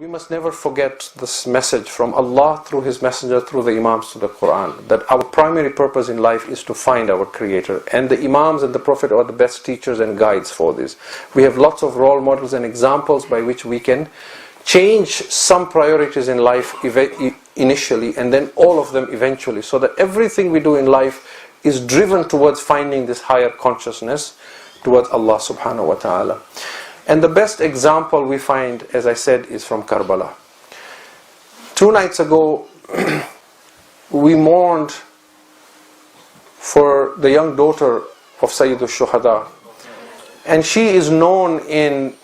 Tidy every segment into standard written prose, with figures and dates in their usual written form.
We must never forget this message from Allah through His Messenger, through the Imams to the Quran, that our primary purpose in life is to find our Creator. And the Imams and the Prophet are the best teachers and guides for this. We have lots of role models and examples by which we can change some priorities in life initially, and then all of them eventually, so that everything we do in life is driven towards finding this higher consciousness towards Allah subhanahu wa ta'ala. And the best example we find, as I said, is from Karbala. 2 nights ago, we mourned for the young daughter of Sayyid al-Shuhada. And she is known in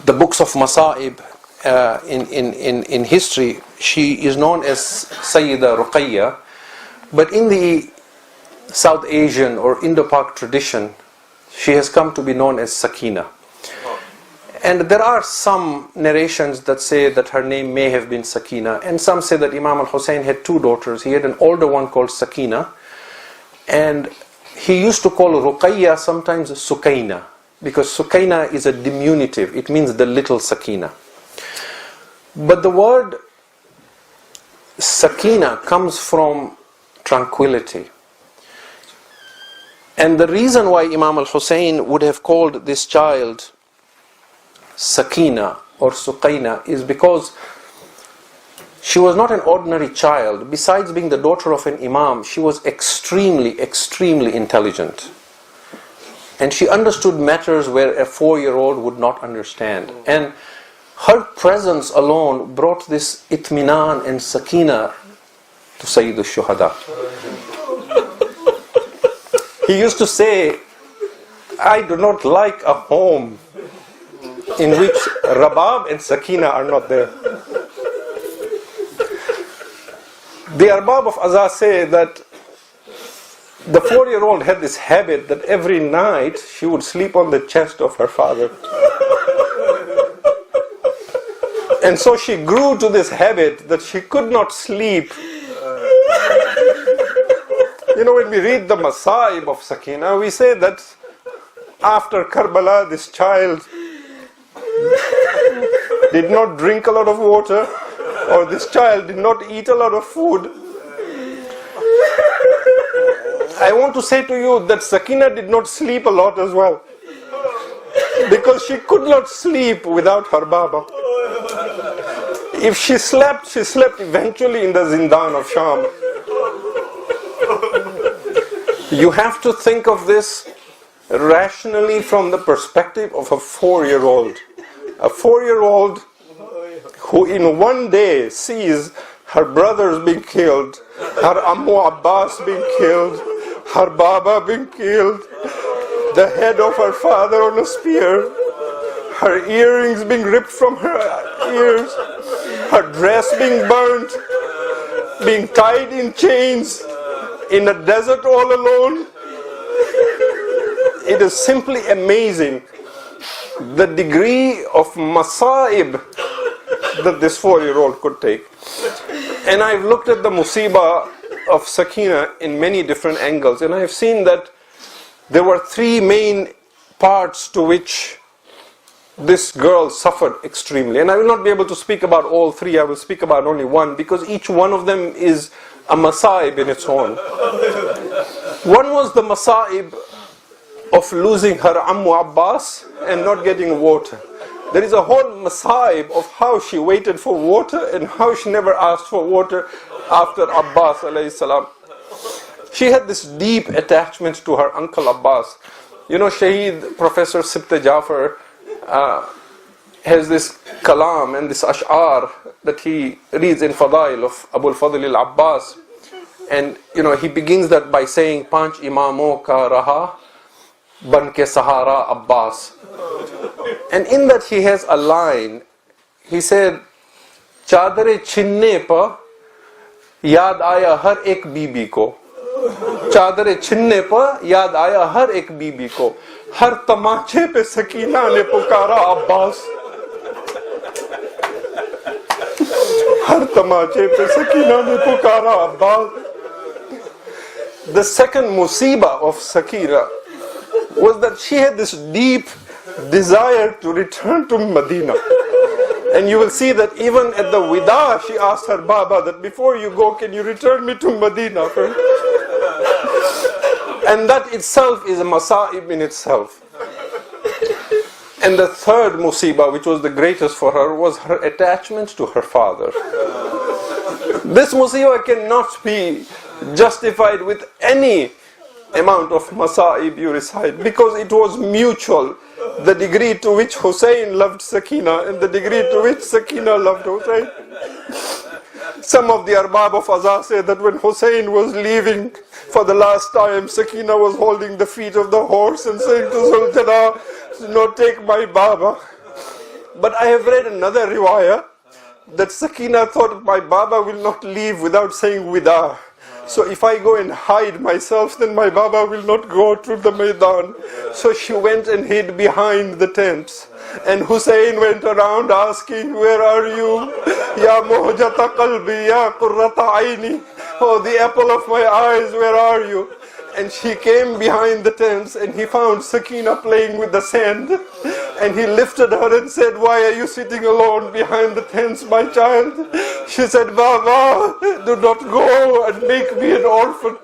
the books of Masa'ib, in history. She is known as Sayyida Ruqayyah. But in the South Asian or Indo-Pak tradition, she has come to be known as Sakina. And there are some narrations that say that her name may have been Sakina, and some say that Imam al-Hussein had 2 daughters. He had an older one called Sakina, and he used to call Ruqayyah sometimes Sukaina, because Sukaina is a diminutive. It means the little Sakina. But the word Sakina comes from tranquility. And the reason why Imam al-Hussein would have called this child Sakina or Suqaina is because she was not an ordinary child. Besides being the daughter of an Imam, she was extremely, extremely intelligent. And she understood matters where a 4-year-old would not understand. And her presence alone brought this itminan and sakina to Sayyid al-Shuhada. He used to say, I do not like a home in which Rabab and Sakina are not there. The Arbab of Azaz say that the 4-year-old had this habit that every night she would sleep on the chest of her father. And so she grew to this habit that she could not sleep. You know, when we read the Masa'ib of Sakina, we say that after Karbala, this child did not drink a lot of water, or this child did not eat a lot of food. I want to say to you that Sakina did not sleep a lot as well, because she could not sleep without her Baba. If she slept eventually in the Zindan of Sham. You have to think of this rationally from the perspective of a 4-year-old. A 4-year-old who in one day sees her brothers being killed, her Ammu Abbas being killed, her Baba being killed, the head of her father on a spear, her earrings being ripped from her ears, her dress being burnt, being tied in chains, in a desert all alone. It is simply amazing the degree of masa'ib that this 4-year-old could take. And I've looked at the musibah of Sakina in many different angles, and I've seen that there were 3 main parts to which this girl suffered extremely. And I will not be able to speak about all 3, I will speak about only one, because each one of them is a masa'ib in its own. One was the masa'ib of losing her Ammu Abbas and not getting water. There is a whole masa'ib of how she waited for water and how she never asked for water after Abbas alayhi salam. She had this deep attachment to her uncle Abbas. You know, Shaheed Professor Sheikh Jaffer has this kalam and this ash'ar that he reads in Fadail of Abul Fadl al-Abbas. And you know, he begins that by saying, Panch imamo ka raha ban ke sahara Abbas. And in that he has a line. He said, Chadare chinne pa yaad aaya har ek bibi ko. Chadare chinne pa yaad aaya har ek bibi ko. Har tamache pe Sakina ne pukara Abbas. Har tamache pe Sakina ne pukara Abbas. The second musibah of Sakina was that she had this deep desire to return to Medina. And you will see that even at the Wida, she asked her Baba that before you go, can you return me to Medina first? And that itself is a masa'ib in itself. And the third musibah, which was the greatest for her, was her attachment to her father. This musibah cannot be justified with any amount of masa'ib you recite, because it was mutual. The degree to which Hussein loved Sakina and the degree to which Sakina loved Hussein. Some of the Arbab of Azah say that when Hussein was leaving for the last time, Sakina was holding the feet of the horse and saying to Sultana, no, take my Baba. But I have read another riwayah that Sakina thought my Baba will not leave without saying Wida. So if I go and hide myself, then my Baba will not go to the Maidan. So she went and hid behind the tents. And Hussein went around asking, where are you? Ya muhjata qalbi, ya qurrata aini. Oh, the apple of my eyes, where are you? And she came behind the tents and he found Sakina playing with the sand. And he lifted her and said, why are you sitting alone behind the tents, my child? She said, Baba, do not go and make me an orphan.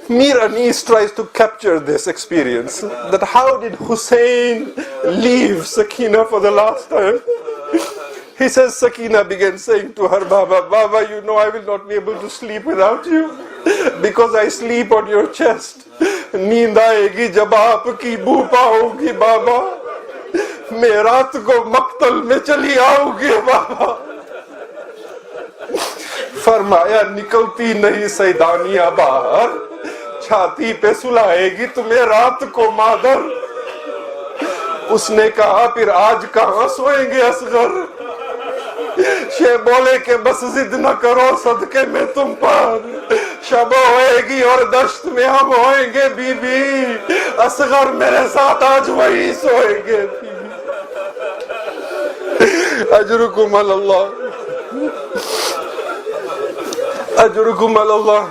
Mir Anis tries to capture this experience, that how did Hussein leave Sakina for the last time? He says, Sakina began saying to her Baba, Baba, you know I will not be able to sleep without you, because I sleep on your chest. Neend aayegi jab aapki boo paogi Baba, main raat ko maktal mein chali aogi Baba. फरमाया निकलती नहीं सैदानिया बाहर, छाती पे सुलाएगी तुम्हें रात को मादर. उसने कहा फिर आज कहाँ सोएंगे असगर. शे बोले के बस जिद न करो सदके में तुम पर, शब होएगी और दश्त में हम होएंगे बीबी, असगर मेरे साथ आज वही सोएंगे. अजरुकुम अल्लाह, Ajrukum Allah.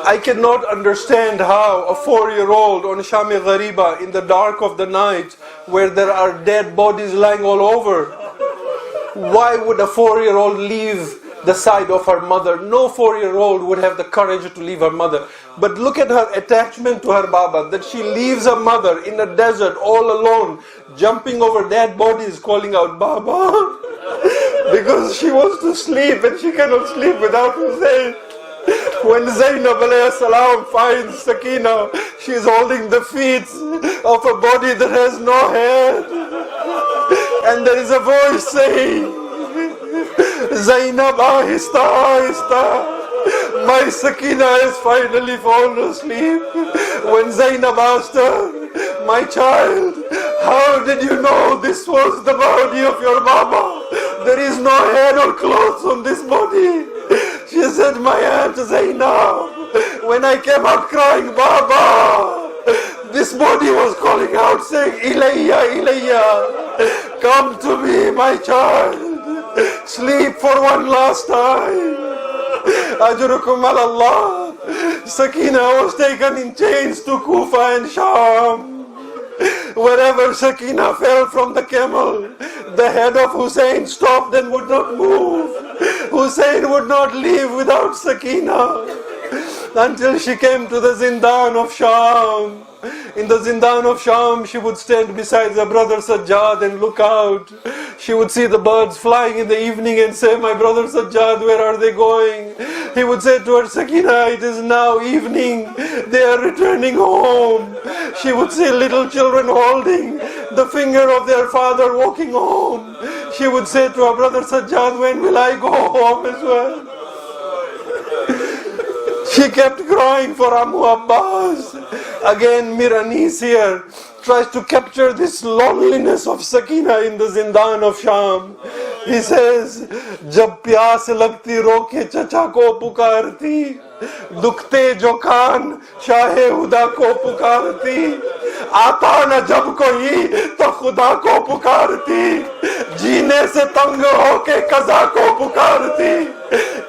I cannot understand how a 4-year-old on Shami Ghariba in the dark of the night, where there are dead bodies lying all over, why would a 4-year-old leave the side of her mother? No 4-year-old would have the courage to leave her mother. But look at her attachment to her Baba, that she leaves her mother in a desert all alone, jumping over dead bodies, calling out Baba, because she wants to sleep and she cannot sleep without Hussein. When Zainab alayhi salam finds Sakina, she is holding the feet of a body that has no head, and there is a voice saying, Zainab, ahista, ahista, my Sakina has finally fallen asleep. When Zainab asked her, my child, how did you know this was the body of your Baba? There is no head or clothes on this body. She said, my aunt Zainab, when I came out crying, Baba, this body was calling out saying, Ilayya, Ilayya, come to me, my child, sleep for one last time. Ajrukum Allah. Sakina was taken in chains to Kufa and Sham. Wherever Sakina fell from the camel, the head of Hussein stopped and would not move. Hussein would not leave without Sakina, until she came to the Zindan of Sham. In the Zindan of Sham, she would stand beside the brother Sajjad and look out. She would see the birds flying in the evening and say, my brother Sajjad, where are they going? He would say to her, Sakina, it is now evening, they are returning home. She would see little children holding the finger of their father walking home. She would say to her brother Sajjad, when will I go home as well? She kept crying for Amu Abbas. Again, Mir Anis here tries to capture this loneliness of Sakina in the Zindan of Sham. He says, जब प्यास लगती रोके चचा को पुकारती, दुखते जो कान शाहे हुदा को पुकारती, आता न जब कोई तो खुदा को पुकारती, जीने सीने से तंग होके कज़ा को पुकारती,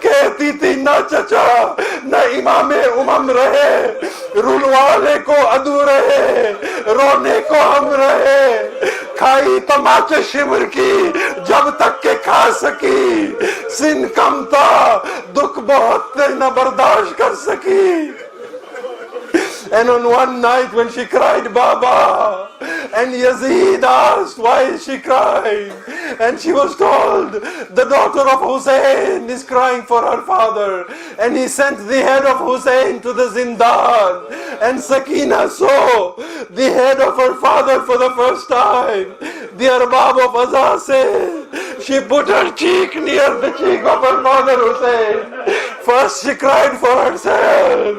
कहती थी ना चचा न इमामे उमम रहे, रुलवाले को अदू रहे, रोने को हम रहे, खाई तमाचे शिमर की जब तक के खा सकी, सिन कम था दुख बहुत न बर्दाश्त कर सकी. And on one night when she cried Baba, and Yazid asked why is she crying, and she was told the daughter of Hussein is crying for her father, and he sent the head of Hussein to the Zindan, and Sakina saw the head of her father for the first time. The Arbab of Azhar said she put her cheek near the cheek of her father Hussein. First she cried for herself,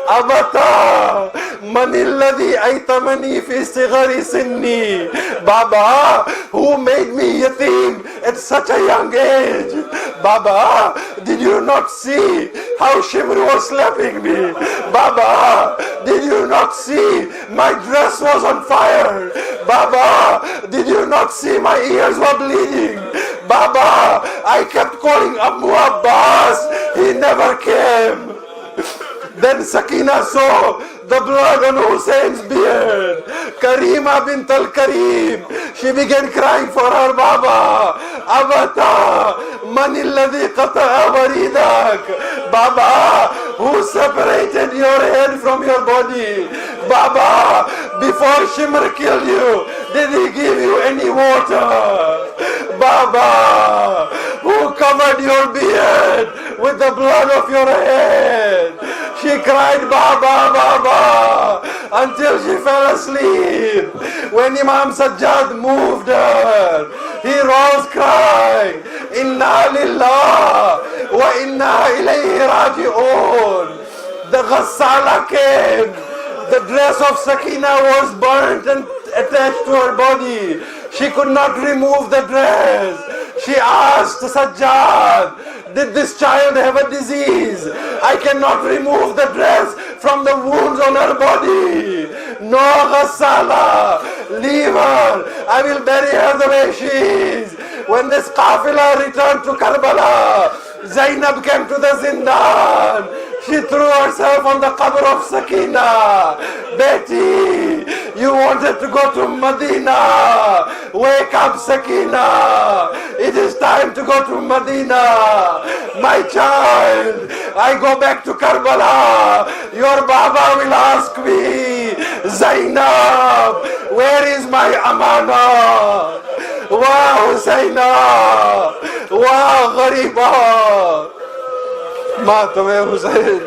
Abata, manilladhi aitamani fi sighari sinni. Baba, who made me yatim at such a young age? Baba, did you not see how Shimr was slapping me? Baba, did you not see my dress was on fire? Baba, did you not see my ears were bleeding? Baba, I kept calling Abu Abbas, he never came. Then Sakina saw the blood on Hussein's beard. Karima bint al-Karim, she began crying for her Baba. Abata, manilladhi qata'a waridak. Baba, who separated your head from your body? Baba, before Shimr killed you, did he give you any water? Baba, who covered your beard with the blood of your head? She cried Baba, Baba, until she fell asleep. When Imam Sajjad moved her, he rose crying, Inna lillah wa inna ilayhi raji'un. The Ghassala came. The dress of Sakina was burnt and attached to her body. She could not remove the dress. She asked Sajjad, did this child have a disease? I cannot remove the dress from the wounds on her body. No, Ghassala, leave her. I will bury her the way she is. When this qafila returned to Karbala, Zainab came to the Zindan. She threw herself on the qabr of Sakina. Betty, you wanted to go to Medina. Wake up, Sakina. It is time to go to Medina. My child, I go back to Karbala. Your Baba will ask me, Zainab, where is my amana? Wa Husaina, wa Ghariba. मातम हुसैन